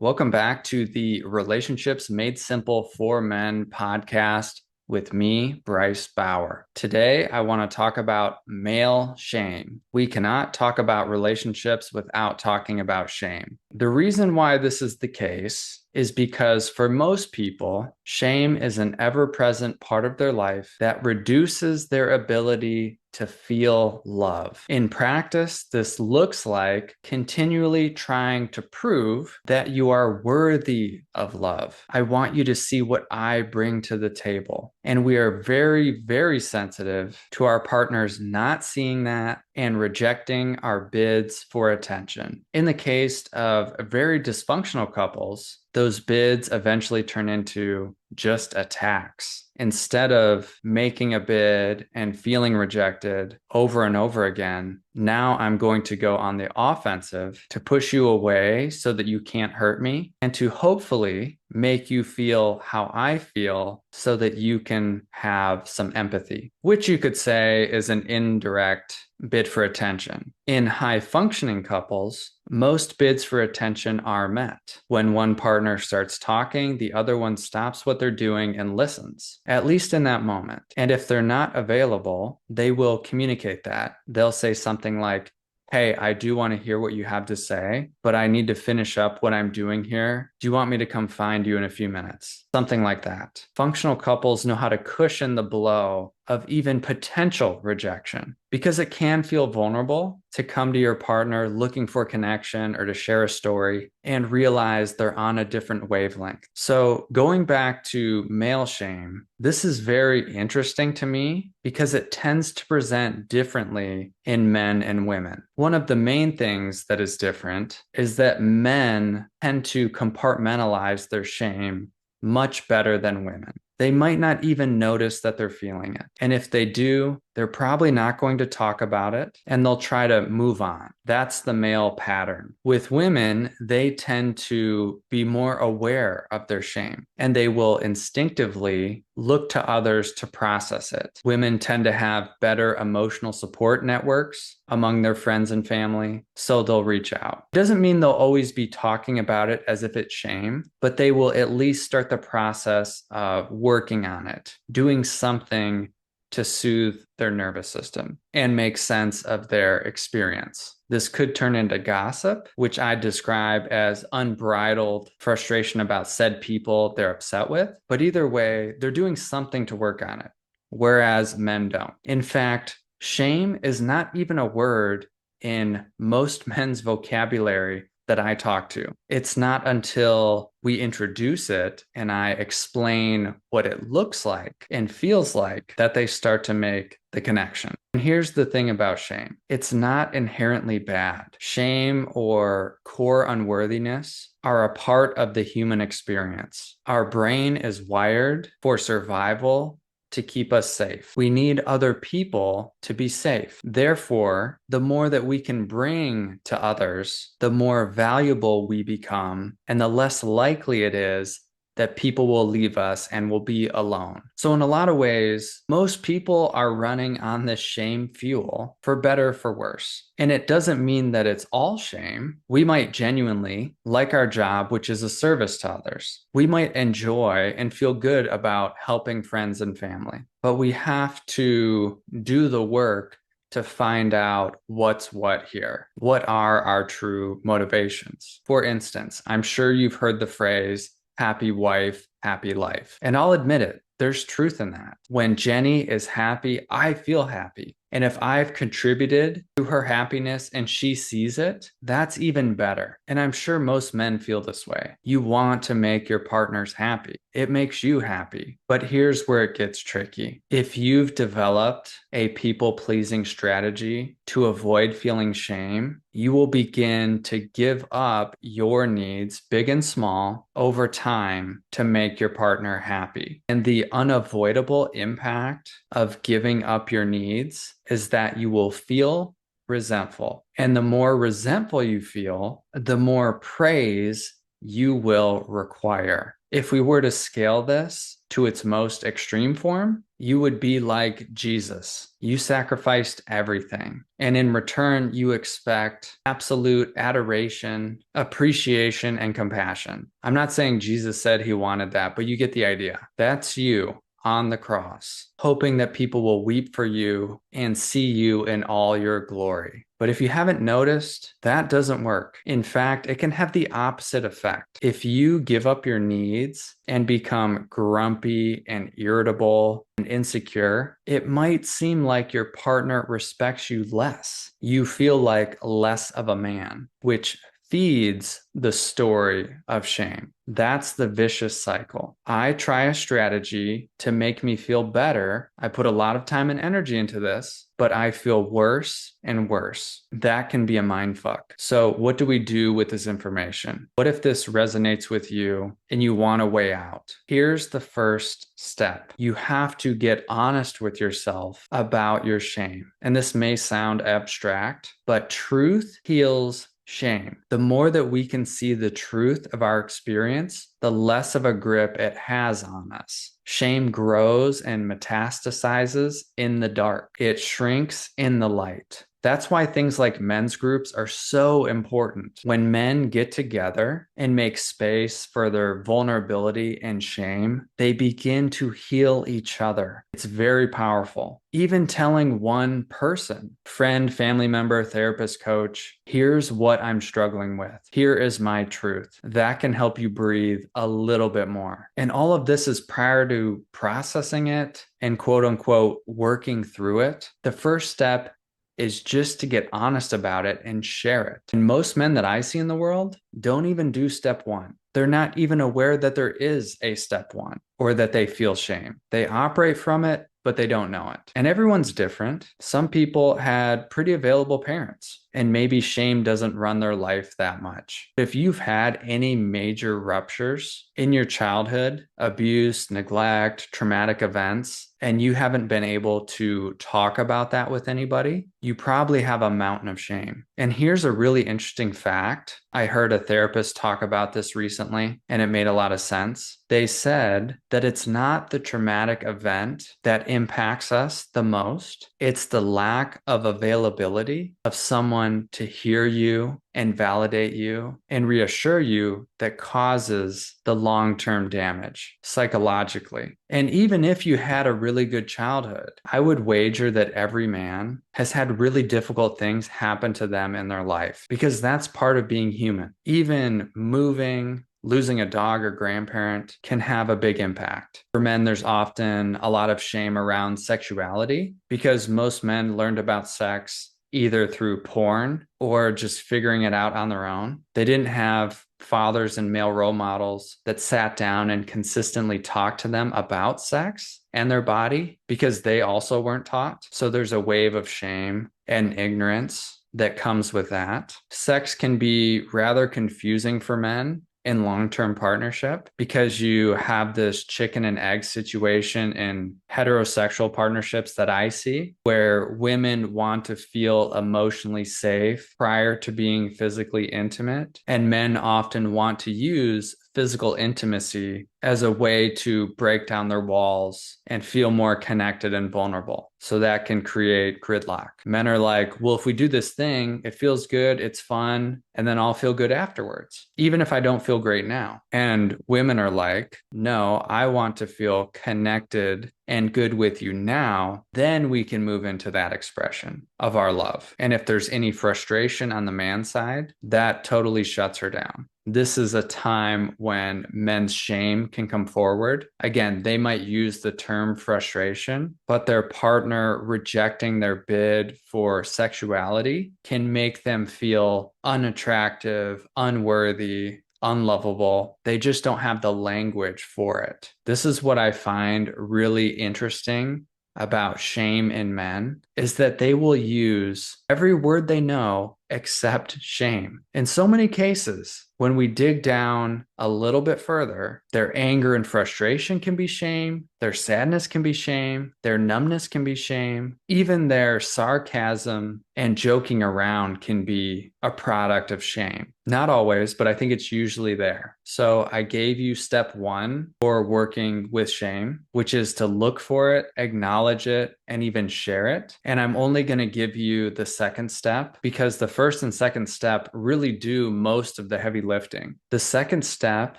Welcome back to the Relationships Made Simple for Men podcast with me, Bryce Bauer. Today, I want to talk about male shame. We cannot talk about relationships without talking about shame. The reason why this is the case is because for most people, shame is an ever-present part of their life that reduces their ability to feel love. In practice, this looks like continually trying to prove that you are worthy of love. I want you to see what I bring to the table. And we are very, very sensitive to our partners not seeing that and rejecting our bids for attention. In the case of very dysfunctional couples, those bids eventually turn into just attacks. Instead of making a bid and feeling rejected over and over again, now I'm going to go on the offensive to push you away so that you can't hurt me and to hopefully make you feel how I feel so that you can have some empathy, which you could say is an indirect bid for attention. In high functioning couples, most bids for attention are met. When one partner starts talking, the other one stops what they're doing and listens, at least in that moment. And if they're not available, they will communicate that. They'll say something like, "Hey, I do want to hear what you have to say, but I need to finish up what I'm doing here. Do you want me to come find you in a few minutes?" Something like that. Functional couples know how to cushion the blow of even potential rejection because it can feel vulnerable to come to your partner looking for connection or to share a story and realize they're on a different wavelength. So going back to male shame, this is very interesting to me because it tends to present differently in men and women. One of the main things that is different is that men tend to compartmentalize their shame much better than women. They might not even notice that they're feeling it. And if they do, they're probably not going to talk about it and they'll try to move on. That's the male pattern. With women, they tend to be more aware of their shame and they will instinctively look to others to process it. Women tend to have better emotional support networks among their friends and family, so they'll reach out. It doesn't mean they'll always be talking about it as if it's shame, but they will at least start the process of working on it, doing something to soothe their nervous system and make sense of their experience. This could turn into gossip, which I describe as unbridled frustration about said people they're upset with. But either way, they're doing something to work on it, whereas men don't. In fact, shame is not even a word in most men's vocabulary that I talk to. It's not until we introduce it and I explain what it looks like and feels like that they start to make the connection. And here's the thing about shame. It's not inherently bad. Shame or core unworthiness are a part of the human experience. Our brain is wired for survival to keep us safe. We need other people to be safe. Therefore, the more that we can bring to others, the more valuable we become, and the less likely it is that people will leave us and will be alone. So in a lot of ways, most people are running on this shame fuel, for better, for worse. And it doesn't mean that it's all shame. We might genuinely like our job, which is a service to others. We might enjoy and feel good about helping friends and family, but we have to do the work to find out what's what here. What are our true motivations? For instance, I'm sure you've heard the phrase, happy wife, happy life. And I'll admit it, there's truth in that. When Jenny is happy, I feel happy. And if I've contributed to her happiness and she sees it, that's even better. And I'm sure most men feel this way. You want to make your partners happy. It makes you happy. But here's where it gets tricky. If you've developed a people-pleasing strategy to avoid feeling shame, you will begin to give up your needs, big and small, over time to make your partner happy. And the unavoidable impact of giving up your needs is that you will feel resentful. And the more resentful you feel, the more praise you will require. If we were to scale this to its most extreme form, you would be like Jesus. You sacrificed everything. And in return, you expect absolute adoration, appreciation, and compassion. I'm not saying Jesus said he wanted that, but you get the idea. That's you on the cross, hoping that people will weep for you and see you in all your glory. But if you haven't noticed, that doesn't work. In fact, it can have the opposite effect. If you give up your needs and become grumpy and irritable and insecure, it might seem like your partner respects you less. You feel like less of a man, which feeds the story of shame. That's the vicious cycle. I try a strategy to make me feel better. I put a lot of time and energy into this, but I feel worse and worse. That can be a mind fuck. So, what do we do with this information? What if this resonates with you and you want a way out? Here's the first step. You have to get honest with yourself about your shame. And this may sound abstract, but truth heals shame. The more that we can see the truth of our experience, the less of a grip it has on us. Shame grows and metastasizes in the dark. It shrinks in the light. That's why things like men's groups are so important. When men get together and make space for their vulnerability and shame, they begin to heal each other. It's very powerful. Even telling one person, friend, family member, therapist, coach, here's what I'm struggling with. Here is my truth. That can help you breathe a little bit more. And all of this is prior to processing it and quote unquote working through it. The first step is just to get honest about it and share it. And most men that I see in the world don't even do step one. They're not even aware that there is a step one or that they feel shame. They operate from it, but they don't know it. And everyone's different. Some people had pretty available parents, and maybe shame doesn't run their life that much. If you've had any major ruptures in your childhood, abuse, neglect, traumatic events, and you haven't been able to talk about that with anybody, you probably have a mountain of shame. And here's a really interesting fact. I heard a therapist talk about this recently, and it made a lot of sense. They said that it's not the traumatic event that impacts us the most. It's the lack of availability of someone to hear you and validate you and reassure you that causes the long-term damage psychologically. And even if you had a really good childhood, I would wager that every man has had really difficult things happen to them in their life because that's part of being human. Even moving, losing a dog or grandparent can have a big impact. For men, there's often a lot of shame around sexuality because most men learned about sex either through porn or just figuring it out on their own. They didn't have fathers and male role models that sat down and consistently talked to them about sex and their body because they also weren't taught. So there's a wave of shame and ignorance that comes with that. Sex can be rather confusing for men in long-term partnership because you have this chicken and egg situation in heterosexual partnerships that I see where women want to feel emotionally safe prior to being physically intimate, and men often want to use physical intimacy as a way to break down their walls and feel more connected and vulnerable. So that can create gridlock. Men are like, well, if we do this thing, it feels good, it's fun, and then I'll feel good afterwards, even if I don't feel great now. And women are like, no, I want to feel connected and good with you now, then we can move into that expression of our love. And if there's any frustration on the man's side, that totally shuts her down. This is a time when men's shame can come forward. Again, they might use the term frustration, but their partner rejecting their bid for sexuality can make them feel unattractive, unworthy, unlovable. They just don't have the language for it. This is what I find really interesting about shame in men is that they will use every word they know accept shame. In so many cases, when we dig down a little bit further, their anger and frustration can be shame, their sadness can be shame, their numbness can be shame, even their sarcasm and joking around can be a product of shame. Not always, but I think it's usually there. So I gave you step one for working with shame, which is to look for it, acknowledge it, and even share it. And I'm only going to give you the second step because the first and second step really do most of the heavy lifting. The second step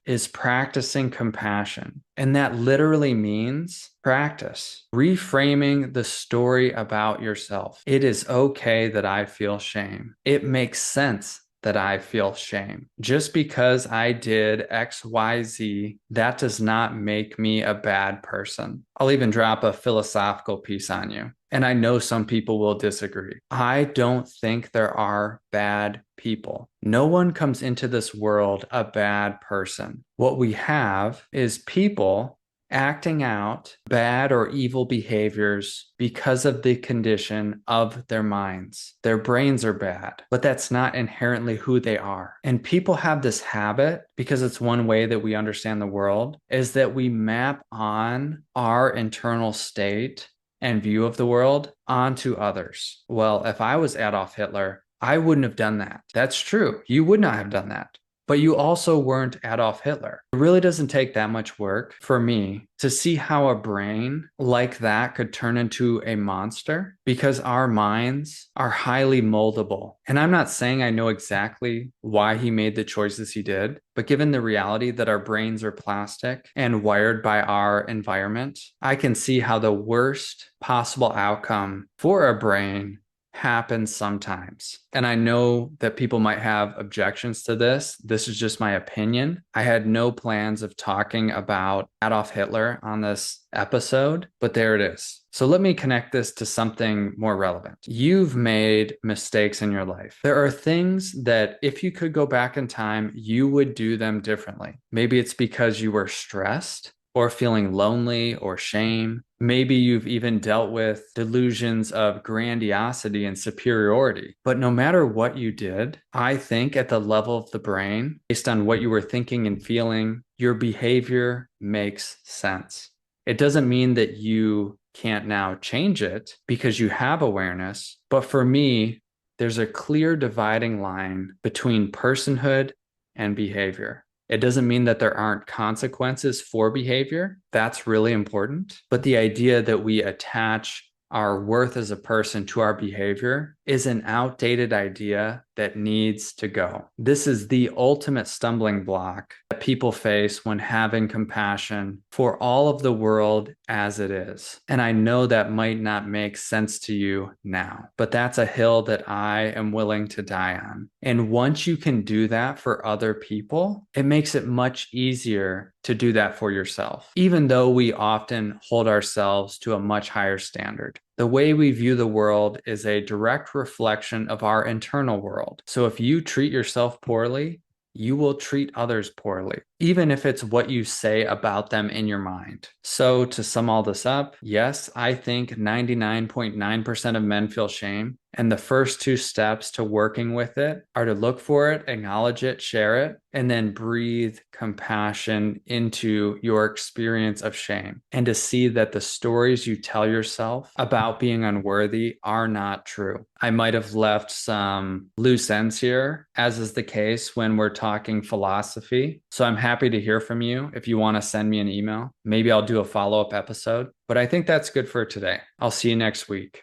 is practicing compassion. And that literally means practice reframing the story about yourself. It is okay that I feel shame. It makes sense that I feel shame. Just because I did XYZ, that does not make me a bad person. I'll even drop a philosophical piece on you. And I know some people will disagree. I don't think there are bad people. No one comes into this world a bad person. What we have is people acting out bad or evil behaviors because of the condition of their minds. Their brains are bad, but that's not inherently who they are. And people have this habit, because it's one way that we understand the world, is that we map on our internal state and view of the world onto others. Well, if I was Adolf Hitler, I wouldn't have done that. That's true. You would not have done that. But you also weren't Adolf Hitler. It really doesn't take that much work for me to see how a brain like that could turn into a monster, because our minds are highly moldable. And I'm not saying I know exactly why he made the choices he did, but given the reality that our brains are plastic and wired by our environment, I can see how the worst possible outcome for a brain happens sometimes. And I know that people might have objections to this. This is just my opinion. I had no plans of talking about Adolf Hitler on this episode, but there it is. So let me connect this to something more relevant. You've made mistakes in your life. There are things that if you could go back in time, you would do them differently. Maybe it's because you were stressed or feeling lonely or shame. Maybe you've even dealt with delusions of grandiosity and superiority. But no matter what you did, I think at the level of the brain, based on what you were thinking and feeling, your behavior makes sense. It doesn't mean that you can't now change it because you have awareness. But for me, there's a clear dividing line between personhood and behavior. It doesn't mean that there aren't consequences for behavior. That's really important. But the idea that we attach our worth as a person to our behavior is an outdated idea that needs to go. This is the ultimate stumbling block that people face when having compassion for all of the world as it is. And I know that might not make sense to you now, but that's a hill that I am willing to die on. And once you can do that for other people, it makes it much easier to do that for yourself, even though we often hold ourselves to a much higher standard. The way we view the world is a direct reflection of our internal world. So if you treat yourself poorly, you will treat others poorly, even if it's what you say about them in your mind. So to sum all this up, yes, I think 99.9% of men feel shame. And the first two steps to working with it are to look for it, acknowledge it, share it, and then breathe compassion into your experience of shame, and to see that the stories you tell yourself about being unworthy are not true. I might have left some loose ends here, as is the case when we're talking philosophy. So I'm happy to hear from you. If you want to send me an email, maybe I'll do a follow-up episode. But I think that's good for today. I'll see you next week.